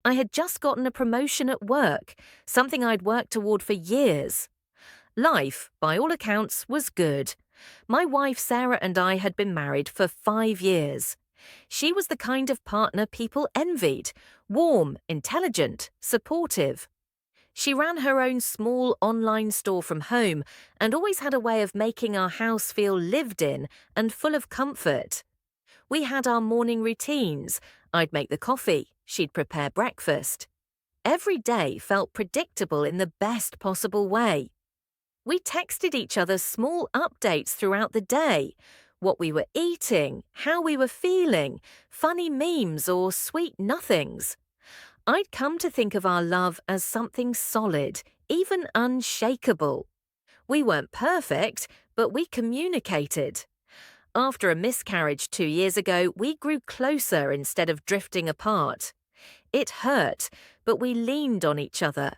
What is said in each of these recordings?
I had just gotten a promotion at work, something I'd worked toward for years. Life, by all accounts, was good. My wife Sarah and I had been married for 5 years. She was the kind of partner people envied, warm, intelligent, supportive. She ran her own small online store from home and always had a way of making our house feel lived in and full of comfort. We had our morning routines. I'd make the coffee, she'd prepare breakfast. Every day felt predictable in the best possible way. We texted each other small updates throughout the day, what we were eating, how we were feeling, funny memes or sweet nothings. I'd come to think of our love as something solid, even unshakable. We weren't perfect, but we communicated. After a miscarriage 2 years ago, we grew closer instead of drifting apart. It hurt, but we leaned on each other.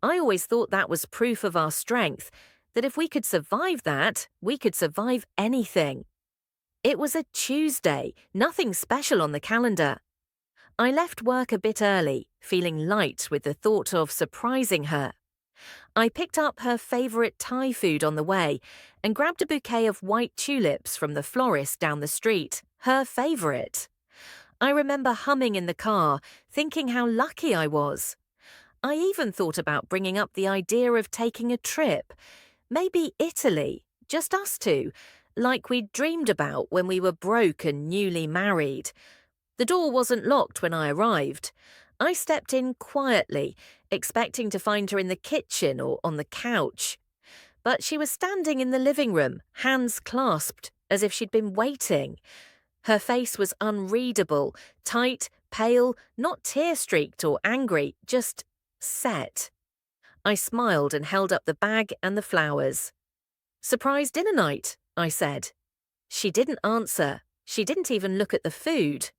I always thought that was proof of our strength, that if we could survive that, we could survive anything. It was a Tuesday, nothing special on the calendar. I left work a bit early, feeling light with the thought of surprising her. I picked up her favourite Thai food on the way and grabbed a bouquet of white tulips from the florist down the street, her favourite. I remember humming in the car, thinking how lucky I was. I even thought about bringing up the idea of taking a trip, maybe Italy, just us two, like we'd dreamed about when we were broke and newly married. The door wasn't locked when I arrived. I stepped in quietly, expecting to find her in the kitchen or on the couch. But she was standing in the living room, hands clasped, as if she'd been waiting. Her face was unreadable, tight, pale, not tear-streaked or angry, just set. I smiled and held up the bag and the flowers. "Surprise dinner night," I said. She didn't answer. She didn't even look at the food.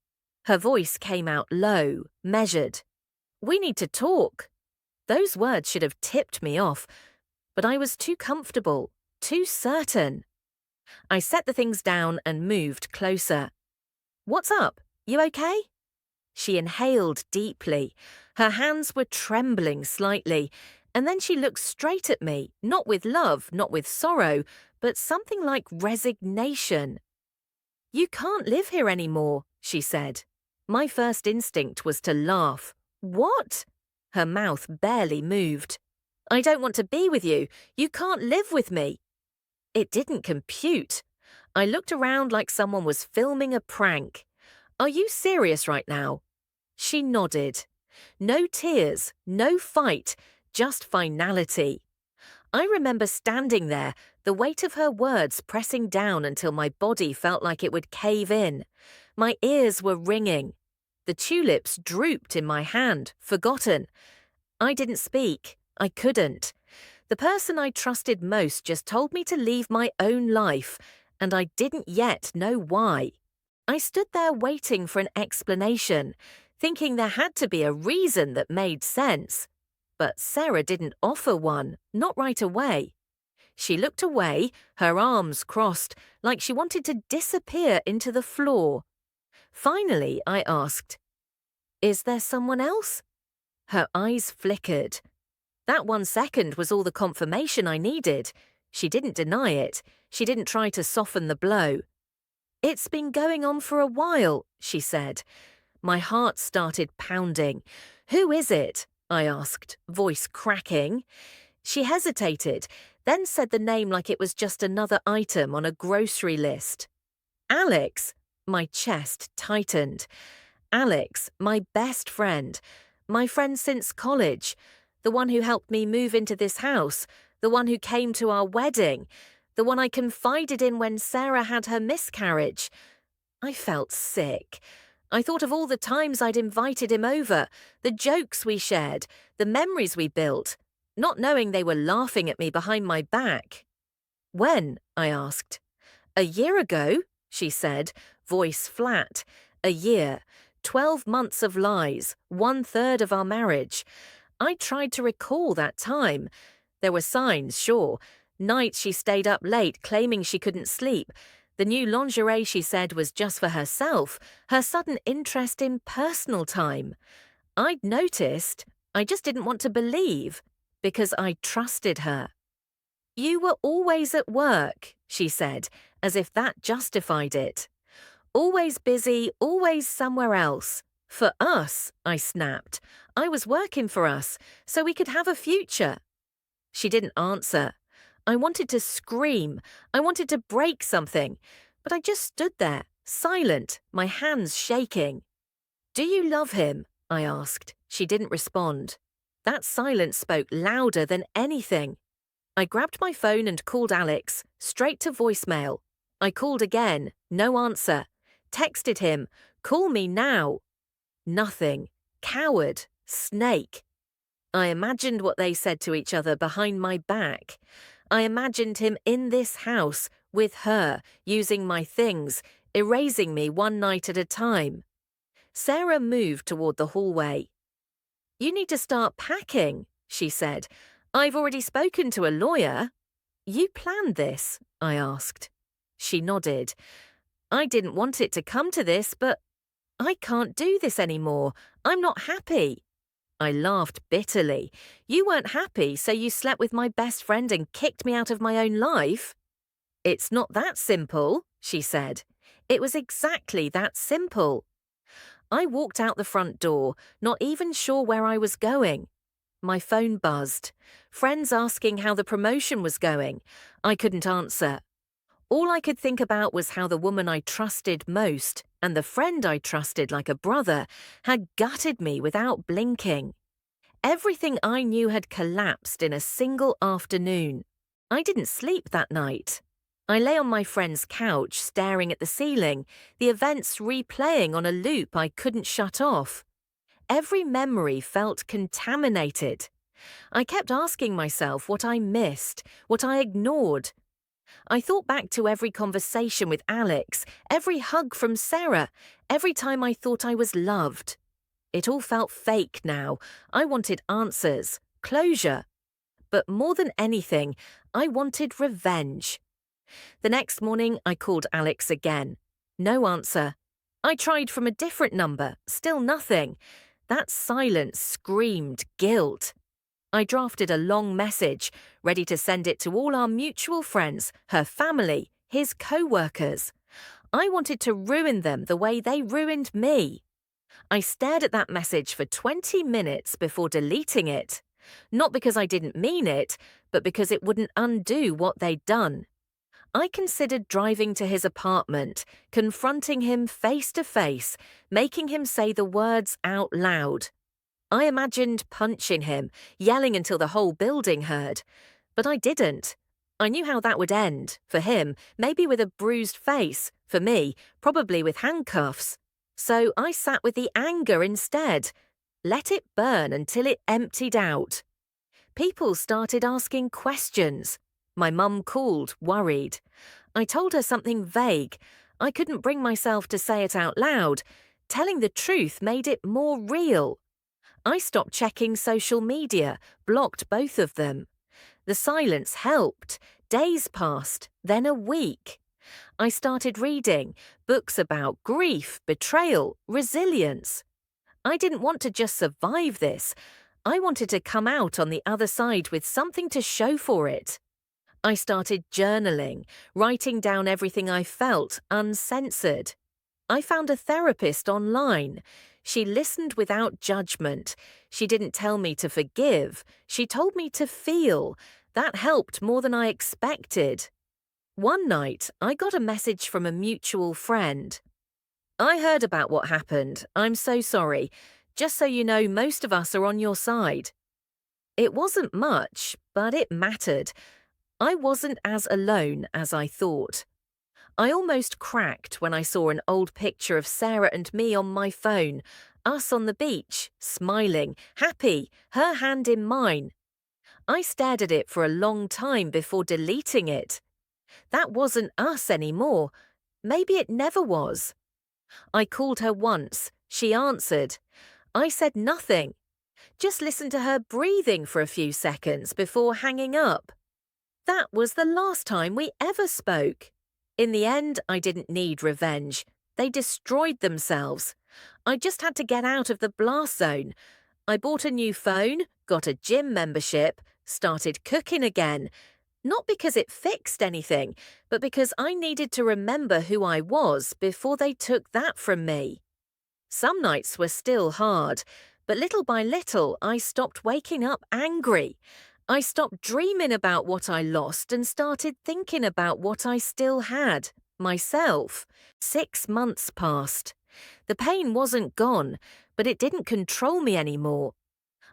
Her voice came out low, measured. "We need to talk." Those words should have tipped me off, but I was too comfortable, too certain. I set the things down and moved closer. "What's up? You okay?" She inhaled deeply. Her hands were trembling slightly, and then she looked straight at me, not with love, not with sorrow, but something like resignation. "You can't live here anymore," she said. My first instinct was to laugh. "What?" Her mouth barely moved. "I don't want to be with you. You can't live with me." It didn't compute. I looked around like someone was filming a prank. "Are you serious right now?" She nodded. No tears, no fight, just finality. I remember standing there, the weight of her words pressing down until my body felt like it would cave in. My ears were ringing. The tulips drooped in my hand, forgotten. I didn't speak. I couldn't. The person I trusted most just told me to leave my own life, and I didn't yet know why. I stood there waiting for an explanation, thinking there had to be a reason that made sense. But Sarah didn't offer one, not right away. She looked away, her arms crossed, like she wanted to disappear into the floor. Finally, I asked, "Is there someone else?" Her eyes flickered. That 1 second was all the confirmation I needed. She didn't deny it. She didn't try to soften the blow. "It's been going on for a while," she said. My heart started pounding. "Who is it?" I asked, voice cracking. She hesitated, then said the name like it was just another item on a grocery list. "Alex." My chest tightened. Alex, my best friend. My friend since college. The one who helped me move into this house. The one who came to our wedding. The one I confided in when Sarah had her miscarriage. I felt sick. I thought of all the times I'd invited him over, the jokes we shared, the memories we built, not knowing they were laughing at me behind my back. "When?" I asked. "A year ago," she said, voice flat. "A year. 12 months of lies, 1/3 of our marriage." I tried to recall that time. There were signs, sure. Nights she stayed up late claiming she couldn't sleep. The new lingerie she said was just for herself. Her sudden interest in personal time. I'd noticed, I just didn't want to believe, because I trusted her. You were always at work, she said, as if that justified it. Always busy, always somewhere else. For us, I snapped. I was working for us, so we could have a future. She didn't answer. I wanted to scream. I wanted to break something. But I just stood there, silent, my hands shaking. Do you love him? I asked. She didn't respond. That silence spoke louder than anything. I grabbed my phone and called Alex, straight to voicemail. I called again, no answer. Texted him, call me now. Nothing. Coward. Snake. I imagined what they said to each other behind my back. I imagined him in this house, with her, using my things, erasing me one night at a time. Sarah moved toward the hallway. You need to start packing, she said. I've already spoken to a lawyer. You planned this? I asked. She nodded. I didn't want it to come to this, but I can't do this anymore. I'm not happy. I laughed bitterly. You weren't happy, so you slept with my best friend and kicked me out of my own life? It's not that simple, she said. It was exactly that simple. I walked out the front door, not even sure where I was going. My phone buzzed. Friends asking how the promotion was going. I couldn't answer. All I could think about was how the woman I trusted most, and the friend I trusted like a brother, had gutted me without blinking. Everything I knew had collapsed in a single afternoon. I didn't sleep that night. I lay on my friend's couch, staring at the ceiling, the events replaying on a loop I couldn't shut off. Every memory felt contaminated. I kept asking myself what I missed, what I ignored. I thought back to every conversation with Alex, every hug from Sarah, every time I thought I was loved. It all felt fake now. I wanted answers, closure. But more than anything, I wanted revenge. The next morning, I called Alex again. No answer. I tried from a different number, still nothing. That silence screamed guilt. I drafted a long message, ready to send it to all our mutual friends, her family, his co-workers. I wanted to ruin them the way they ruined me. I stared at that message for 20 minutes before deleting it. Not because I didn't mean it, but because it wouldn't undo what they'd done. I considered driving to his apartment, confronting him face to face, making him say the words out loud. I imagined punching him, yelling until the whole building heard. But I didn't. I knew how that would end. For him, maybe with a bruised face. For me, probably with handcuffs. So I sat with the anger instead. Let it burn until it emptied out. People started asking questions. My mum called, worried. I told her something vague. I couldn't bring myself to say it out loud. Telling the truth made it more real. I stopped checking social media, blocked both of them. The silence helped. Days passed, then a week. I started reading books about grief, betrayal, resilience. I didn't want to just survive this. I wanted to come out on the other side with something to show for it. I started journaling, writing down everything I felt, uncensored. I found a therapist online. She listened without judgment. She didn't tell me to forgive. She told me to feel. That helped more than I expected. One night, I got a message from a mutual friend. I heard about what happened. I'm so sorry. Just so you know, most of us are on your side. It wasn't much, but it mattered. I wasn't as alone as I thought. I almost cracked when I saw an old picture of Sarah and me on my phone, us on the beach, smiling, happy, her hand in mine. I stared at it for a long time before deleting it. That wasn't us anymore. Maybe it never was. I called her once. She answered. I said nothing. Just listened to her breathing for a few seconds before hanging up. That was the last time we ever spoke. In the end, I didn't need revenge. They destroyed themselves. I just had to get out of the blast zone. I bought a new phone, got a gym membership, started cooking again. Not because it fixed anything, but because I needed to remember who I was before they took that from me. Some nights were still hard, but little by little I stopped waking up angry. I stopped dreaming about what I lost and started thinking about what I still had, myself. 6 months passed. The pain wasn't gone, but it didn't control me anymore.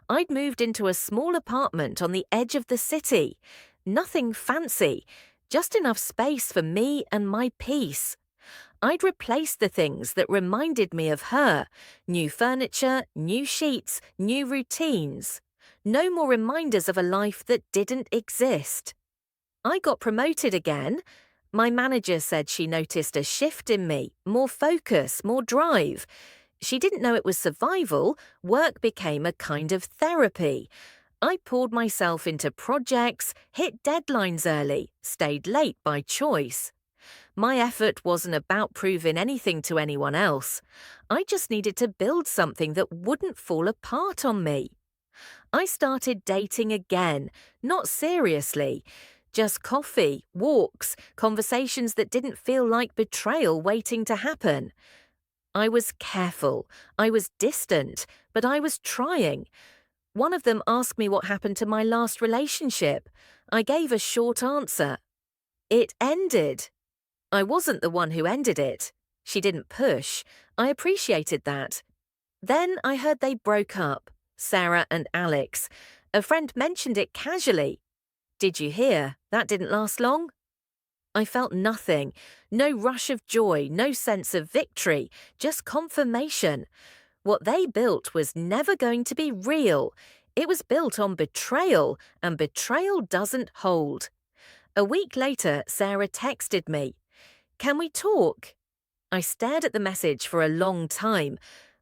I'd moved into a small apartment on the edge of the city. Nothing fancy, just enough space for me and my peace. I'd replaced the things that reminded me of her. New furniture, new sheets, new routines. No more reminders of a life that didn't exist. I got promoted again. My manager said she noticed a shift in me, more focus, more drive. She didn't know it was survival. Work became a kind of therapy. I poured myself into projects, hit deadlines early, stayed late by choice. My effort wasn't about proving anything to anyone else. I just needed to build something that wouldn't fall apart on me. I started dating again, not seriously. Just coffee, walks, conversations that didn't feel like betrayal waiting to happen. I was careful, I was distant, but I was trying. One of them asked me what happened to my last relationship. I gave a short answer. It ended. I wasn't the one who ended it. She didn't push. I appreciated that. Then I heard they broke up, Sarah and Alex. A friend mentioned it casually. Did you hear? That didn't last long. I felt nothing. No rush of joy, no sense of victory, just confirmation. What they built was never going to be real. It was built on betrayal, and betrayal doesn't hold. A week later, Sarah texted me. Can we talk? I stared at the message for a long time.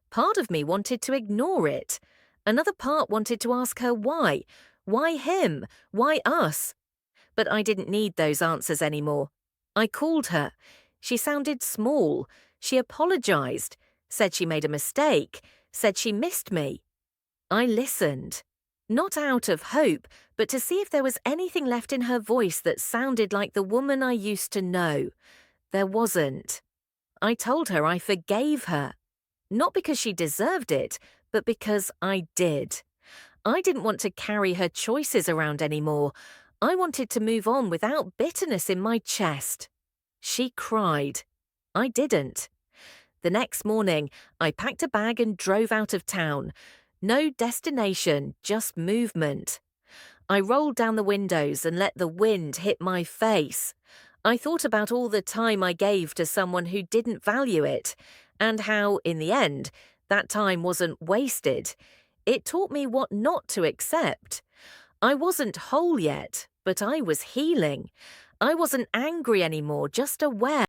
Part of me wanted to ignore it. Another part wanted to ask her why. Why him? Why us? But I didn't need those answers anymore. I called her. She sounded small. She apologized, said she made a mistake, said she missed me. I listened. Not out of hope, but to see if there was anything left in her voice that sounded like the woman I used to know. There wasn't. I told her I forgave her. Not because she deserved it, but because I did. I didn't want to carry her choices around anymore. I wanted to move on without bitterness in my chest. She cried. I didn't. The next morning, I packed a bag and drove out of town. No destination, just movement. I rolled down the windows and let the wind hit my face. I thought about all the time I gave to someone who didn't value it, and how, in the end, that time wasn't wasted. It taught me what not to accept. I wasn't whole yet, but I was healing. I wasn't angry anymore, just aware.